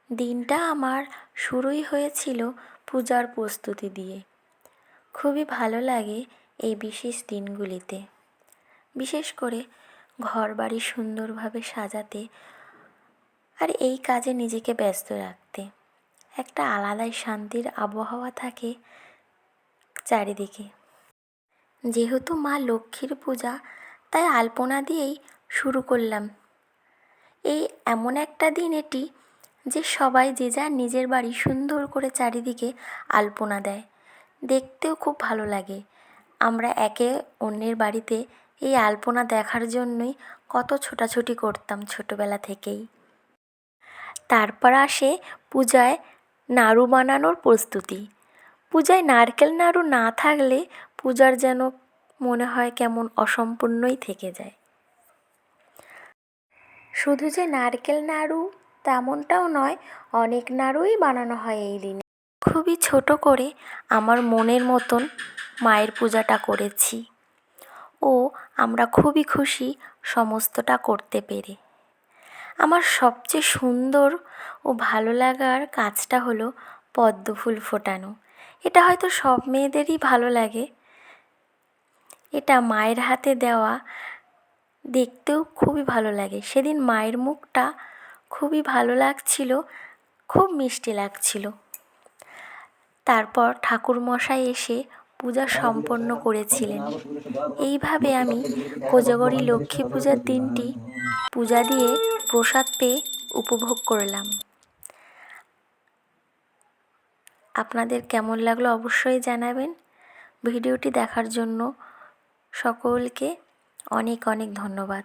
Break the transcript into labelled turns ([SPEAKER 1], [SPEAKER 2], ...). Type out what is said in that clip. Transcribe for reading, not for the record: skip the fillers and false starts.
[SPEAKER 1] দিনটা আমার শুরুই হয়েছিল পূজার প্রস্তুতি দিয়ে। খুবই ভালো লাগে এই বিশেষ দিনগুলিতে, বিশেষ করে ঘরবাড়ি সুন্দরভাবে সাজাতে আর এই কাজে নিজেকে ব্যস্ত রাখতে। একটা আলাদাই শান্তির আবহাওয়া থাকে চারিদিকে। যেহেতু মা লক্ষ্মীর পূজা, তাই আলপনা দিয়েই শুরু করলাম। এই এমন একটা দিন এটি যে সবাই যে যার নিজের বাড়ি সুন্দর করে চারিদিকে আলপনা দেয়, দেখতেও খুব ভালো লাগে। আমরা একে অন্যের বাড়িতে এই আলপনা দেখার জন্যই কত ছোটাছুটি করতাম ছোটোবেলা থেকেই। তারপর আসে পূজায় নাড়ু বানানোর প্রস্তুতি। পূজায় নারকেল নাড়ু না থাকলে পূজার যেন মনে হয় কেমন অসম্পূর্ণই থেকে যায়। শুধু যে নারকেল নাড়ু তেমনটাও নয়, অনেক নাড়ুই বানানো হয় এই দিনে। খুবই ছোট করে আমার মনের মতন মায়ের পূজাটা করেছি ও আমরা খুবই খুশি সমস্তটা করতে পেরে। আমার সবচেয়ে সুন্দর ও ভালো লাগার কাজটা হলো পদ্ম ফুল ফোটানো। এটা হয়তো সব মেয়েদেরই ভালো লাগে। এটা মায়ের হাতে দেওয়া, দেখতেও খুবই ভালো লাগে। সেদিন মায়ের মুখটা খুবই ভালো লাগছিল, খুব মিষ্টি লাগছিল। তারপর ঠাকুরমশাই এসে পূজা সম্পন্ন করেছিলেন। এইভাবে আমি কোজাগরী লক্ষ্মী পূজার দিনটি পূজা দিয়ে প্রসাদ পেয়ে উপভোগ করলাম। আপনাদের কেমন লাগলো অবশ্যই জানাবেন। ভিডিওটি দেখার জন্য সকলকে অনেক অনেক ধন্যবাদ।